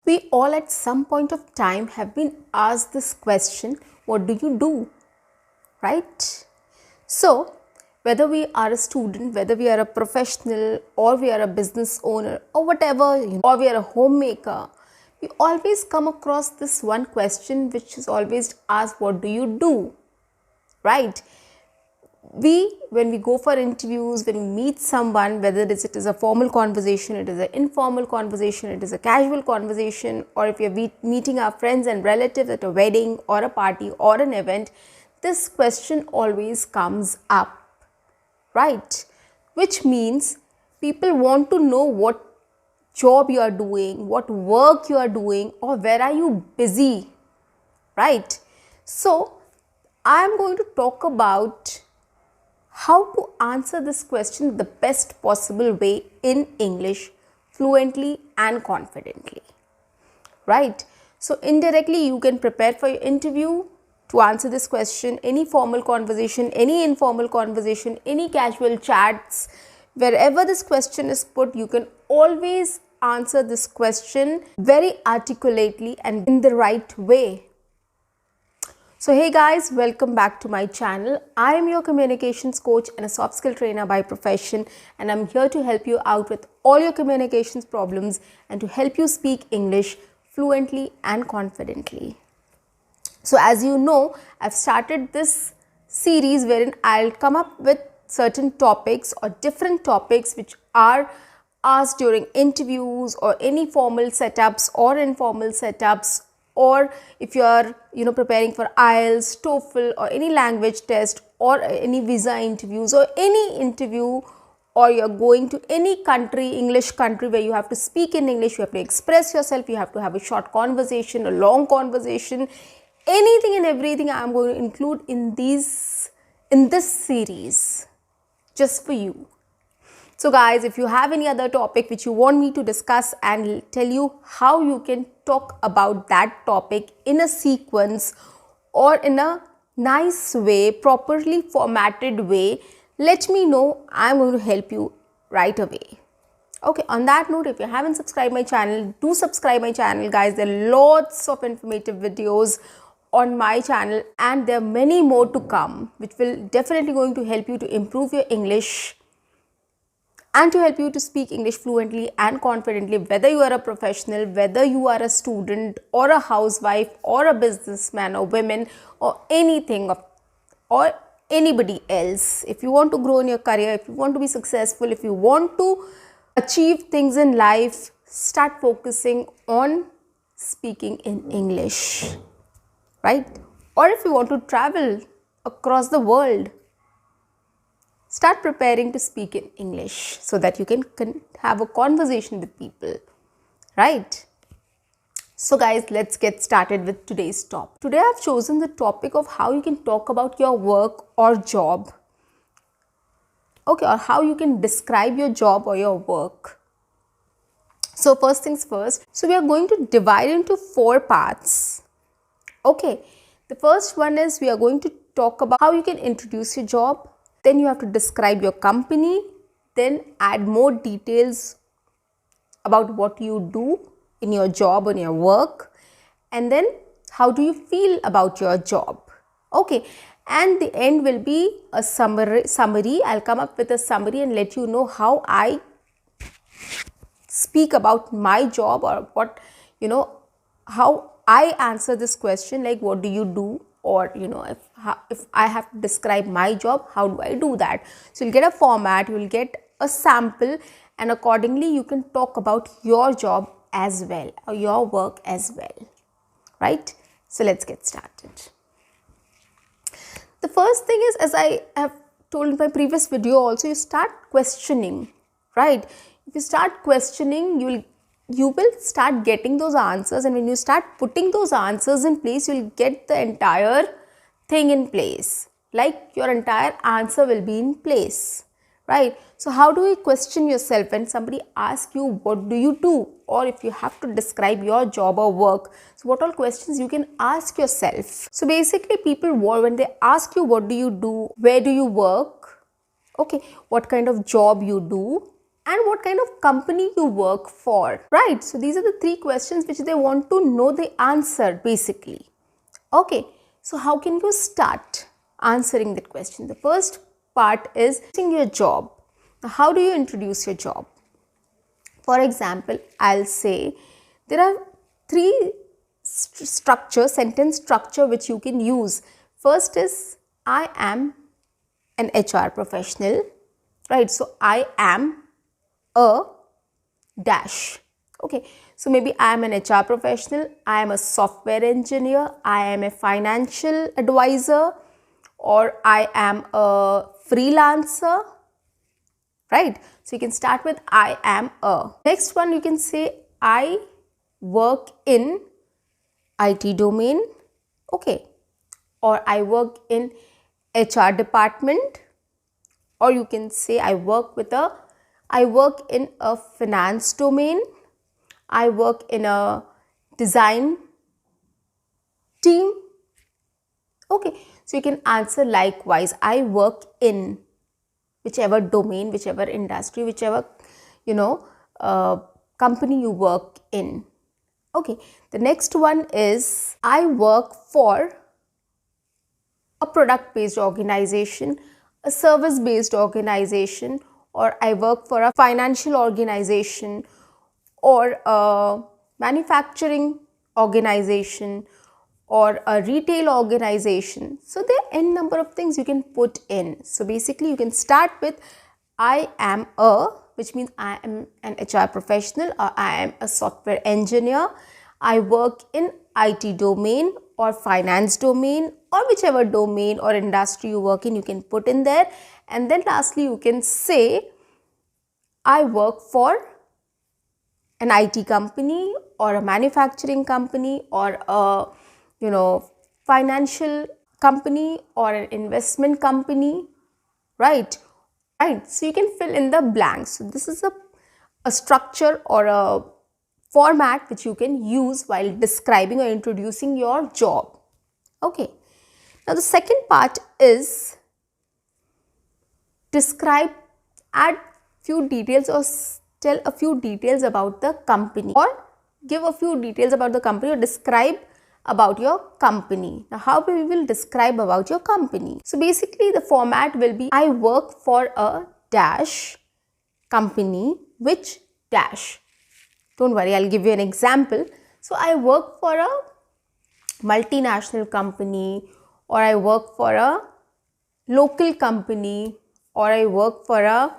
We all at some point of time have been asked this question, what do you do? Right? So, whether we are a student, whether we are a professional, or we are a business owner, or whatever, or we are a homemaker, we always come across this one question which is always asked, what do you do? Right? When we go for interviews, when we meet someone, whether it is a formal conversation, it is an informal conversation, it is a casual conversation, or if you're meeting our friends and relatives at a wedding or a party or an event, this question always comes up, right? Which means people want to know what job you are doing, what work you are doing, or where are you busy, right? So I am going to talk about how to answer this question the best possible way in English, fluently and confidently, right? So indirectly you can prepare for your interview to answer this question, any formal conversation, any informal conversation, any casual chats, wherever this question is put, you can always answer this question very articulately and in the right way. So hey guys, welcome back to my channel. I am your communications coach and a soft skill trainer by profession, and I'm here to help you out with all your communications problems and to help you speak English fluently and confidently. So as you know, I've started this series wherein I'll come up with certain topics or different topics which are asked during interviews or any formal setups or informal setups, or if you are preparing for IELTS, TOEFL or any language test or any visa interviews or any interview, or you're going to any country, English country, where you have to speak in English, you have to express yourself, you have to have a short conversation, a long conversation, anything and everything I am going to include in this series just for you. So guys, if you have any other topic which you want me to discuss and tell you how you can talk about that topic in a sequence or in a nice way, properly formatted way, let me know. I'm going to help you right away. Okay, on that note, if you haven't subscribed my channel, do subscribe my channel guys. There are lots of informative videos on my channel and there are many more to come which will definitely going to help you to improve your English and to help you to speak English fluently and confidently, whether you are a professional, whether you are a student or a housewife or a businessman or woman or anything or anybody else. If you want to grow in your career, if you want to be successful, if you want to achieve things in life, start focusing on speaking in English, right? Or if you want to travel across the world, start preparing to speak in English so that you can have a conversation with people, right? So guys, let's get started with today's topic. Today I've chosen the topic of how you can talk about your work or job, okay, or how you can describe your job or your work. So first things first, so we are going to divide into 4 parts, okay. The first one is we are going to talk about how you can introduce your job. Then you have to describe your company, then add more details about what you do in your job, in your work, and then how do you feel about your job, okay. And the end will be a summary. I'll come up with a summary and let you know how I speak about my job, or what, how I answer this question, like what do you do, or if I have to describe my job, how do I do that. So you'll get a format, you will get a sample, and accordingly you can talk about your job as well or your work as well, right? So let's get started. The first thing is, as I have told in my previous video also, you start questioning, right? If you start questioning, you will start getting those answers, and when you start putting those answers in place, you will get the entire thing in place, like your entire answer will be in place, right? So how do you question yourself when somebody asks you what do you do, or if you have to describe your job or work, so what all questions you can ask yourself. So basically people, when they ask you what do you do, where do you work, okay, what kind of job you do, and what kind of company you work for, right? So these are the three questions which they want to know the answer basically. Okay, so how can you start answering that question? The first part is your job. Now, how do you introduce your job? For example, I'll say there are three sentence structure which you can use. First is I am an HR professional, right? So I am a dash. Okay, so maybe I am an HR professional, I am a software engineer, I am a financial advisor, or I am a freelancer, right? So you can start with I am a. Next one, you can say I work in IT domain, okay, or I work in HR department, or you can say I work in a finance domain, I work in a design team. Okay, so you can answer likewise, I work in whichever domain, whichever industry, whichever company you work in. Okay, the next one is I work for a product based organization, a service based organization, or I work for a financial organization, or a manufacturing organization, or a retail organization. So there are n number of things you can put in. So basically you can start with I am a, which means I am an HR professional, or I am a software engineer, I work in IT domain or finance domain, or whichever domain or industry you work in, you can put in there. And then lastly you can say I work for an IT company, or a manufacturing company, or a financial company, or an investment company, right? So you can fill in the blanks. So this is a structure or a format which you can use while describing or introducing your job. Okay, now the second part is describe, add few details, or tell a few details about the company, or give a few details about the company, or describe about your company. Now how we will describe about your company? So basically the format will be I work for a dash company which dash. Don't worry, I'll give you an example. So I work for a multinational company, or I work for a local company, or I work for a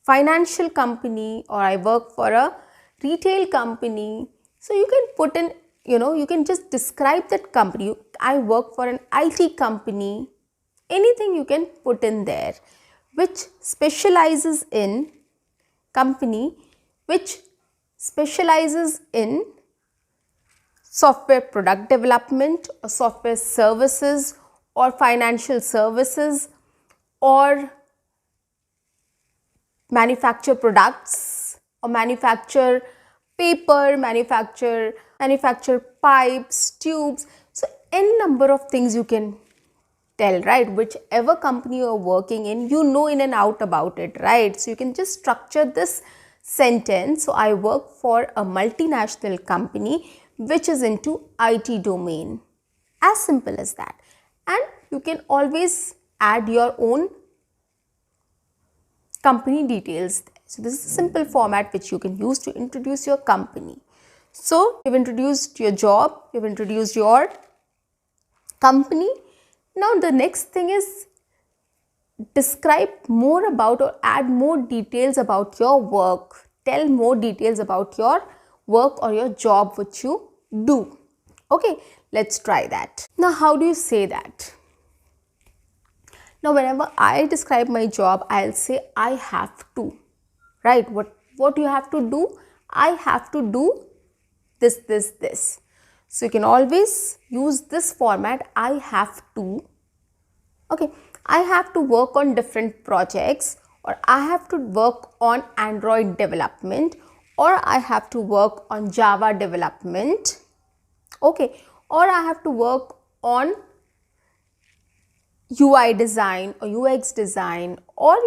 financial company, or I work for a retail company. So you can put in, you can just describe that company. I work for an IT company. Anything you can put in there, which specializes in company, which specializes in software product development, or software services, or financial services, or manufacture products, or manufacture paper, manufacture pipes, tubes. So n number of things you can tell, right? Whichever company you are working in, in and out about it, right? So you can just structure this sentence. So I work for a multinational company which is into IT domain. As simple as that. And you can always add your own company details. So this is a simple format which you can use to introduce your company. So you've introduced your job, you've introduced your company. Now the next thing is describe more about, or add more details about your work. Tell more details about your work or your job which you do. Okay, let's try that. Now how do you say that? Now whenever I describe my job, I'll say I have to, right? What you have to do? I have to do this. So you can always use this format, I have to. Okay, I have to work on different projects, or I have to work on Android development, or I have to work on Java development. Okay, or I have to work on UI design or UX design, or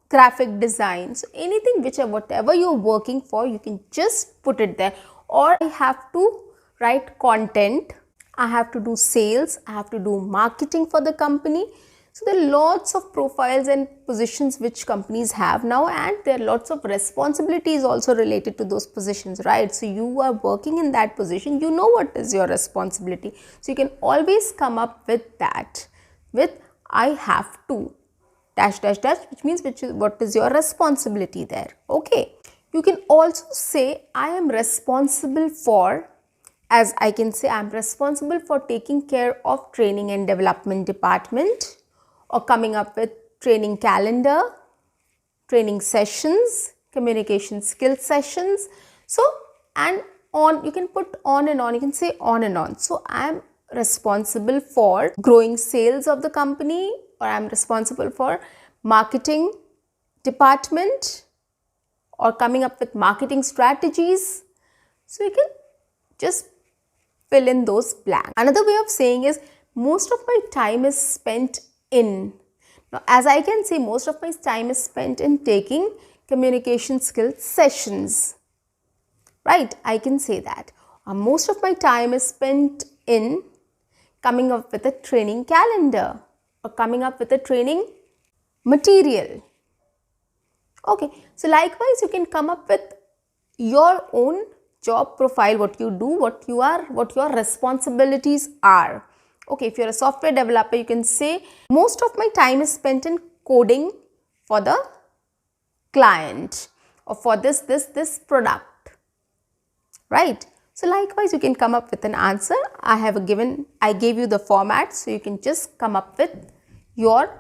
graphic design. So anything whatever you're working for, you can just put it there. Or I have to write content, I have to do sales, I have to do marketing for the company. So there are lots of profiles and positions which companies have now, and there are lots of responsibilities also related to those positions, right? So you are working in that position, you know what is your responsibility. So you can always come up with that, with I have to dash dash dash, which means what is your responsibility there. Okay, you can also say I am responsible for, as I can say I am responsible for taking care of training and development department, or coming up with training calendar, training sessions, communication skills sessions. So and on, you can put on and on, you can say on and on. So I am responsible for growing sales of the company, or I am responsible for marketing department, or coming up with marketing strategies. So you can just fill in those blanks. Another way of saying is most of my time is spent in. Now, as I can say, most of my time is spent in taking communication skills sessions, right? I can say that. Most of my time is spent in coming up with a training calendar, or coming up with a training material. Okay, so likewise you can come up with your own job profile, what you do, what you are, what your responsibilities are. Okay, if you're a software developer, you can say most of my time is spent in coding for the client, or for this product, right? So likewise you can come up with an answer. I gave you the format, so you can just come up with your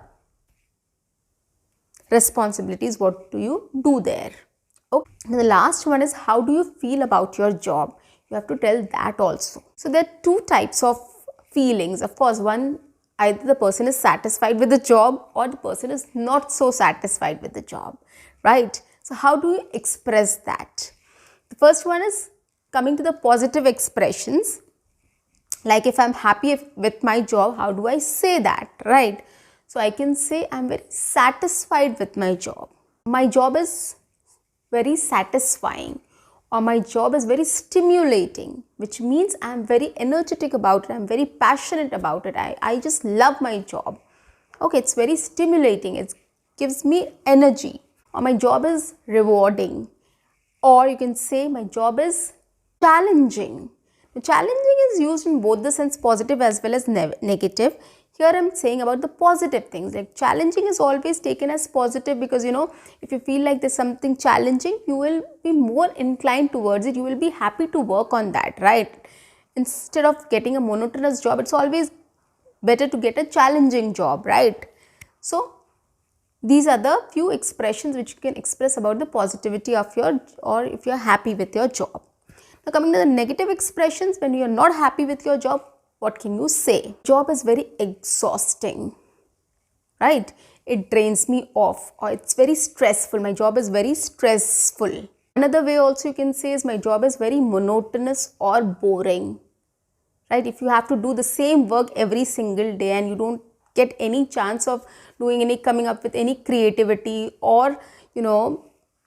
responsibilities, what do you do there. Okay. And the last one is how do you feel about your job? You have to tell that also. So there are two types of feelings. Of course, one, either the person is satisfied with the job, or the person is not so satisfied with the job, right? So how do you express that? The first one is coming to the positive expressions. Like if I'm happy with my job, how do I say that, right? So I can say I'm very satisfied with my job. My job is very satisfying, or my job is very stimulating, which means I'm very energetic about it. I'm very passionate about it. I just love my job. Okay, it's very stimulating. It gives me energy. Or my job is rewarding. Or you can say my job is challenging. Challenging is used in both the sense positive as well as negative. Here I am saying about the positive things. Like challenging is always taken as positive, because if you feel like there's something challenging, you will be more inclined towards it. You will be happy to work on that, right? Instead of getting a monotonous job, it's always better to get a challenging job, right? So these are the few expressions which you can express about the positivity of your, or if you're happy with your job. Now coming to the negative expressions, when you're not happy with your job, what can you say? Job is very exhausting, right? It drains me off, or it's very stressful. My job is very stressful. Another way also you can say is my job is very monotonous or boring, right? If you have to do the same work every single day and you don't get any chance of coming up with any creativity, or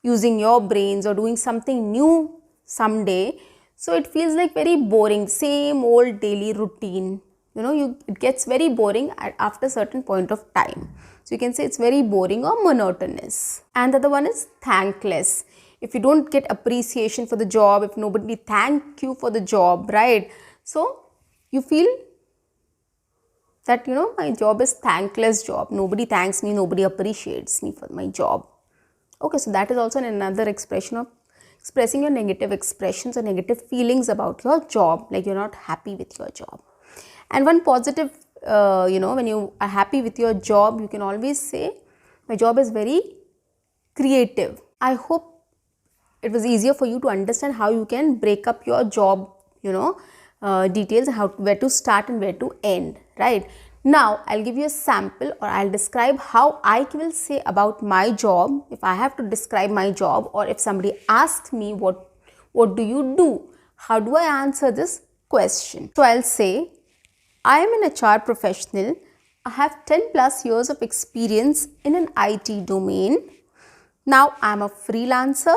using your brains, or doing something new someday, so it feels like very boring, same old daily routine. It gets very boring after a certain point of time. So you can say it's very boring or monotonous. And the other one is thankless. If you don't get appreciation for the job, if nobody thank you for the job, right? So you feel that my job is thankless job. Nobody thanks me, nobody appreciates me for my job. Okay, so that is also another expression of expressing your negative expressions or negative feelings about your job, like you're not happy with your job. And one positive, when you are happy with your job, you can always say my job is very creative. I hope it was easier for you to understand how you can break up your job, details, where to start and where to end, right? Now I'll give you a sample, or I'll describe how I will say about my job. If I have to describe my job, or if somebody asks me what do you do, how do I answer this question? So I'll say I am an HR professional. I have 10 plus years of experience in an IT domain. Now I'm a freelancer.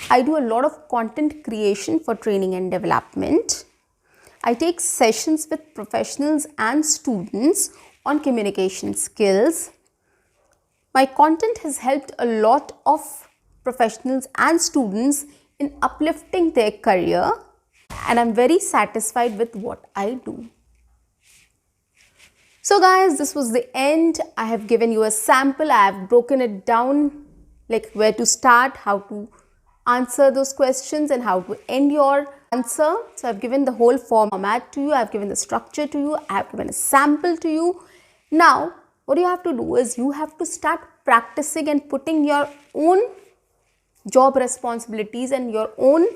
I do a lot of content creation for training and development. I take sessions with professionals and students on communication skills. My content has helped a lot of professionals and students in uplifting their career, and I'm very satisfied with what I do. So guys, this was the end. I have given you a sample. I have broken it down, like where to start, how to answer those questions and how to end your answer. So I've given the whole format to you. I've given the structure to you. I have given a sample to you. Now, what you have to do is you have to start practicing and putting your own job responsibilities and your own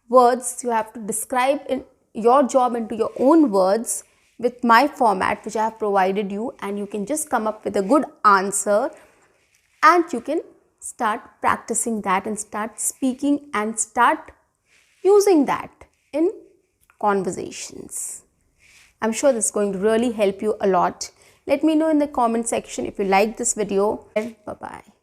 words. You have to describe in your job into your own words with my format which I have provided you, and you can just come up with a good answer, and you can start practicing that and start speaking and start using that in conversations. I'm sure this is going to really help you a lot. Let me know in the comment section if you like this video. Bye bye.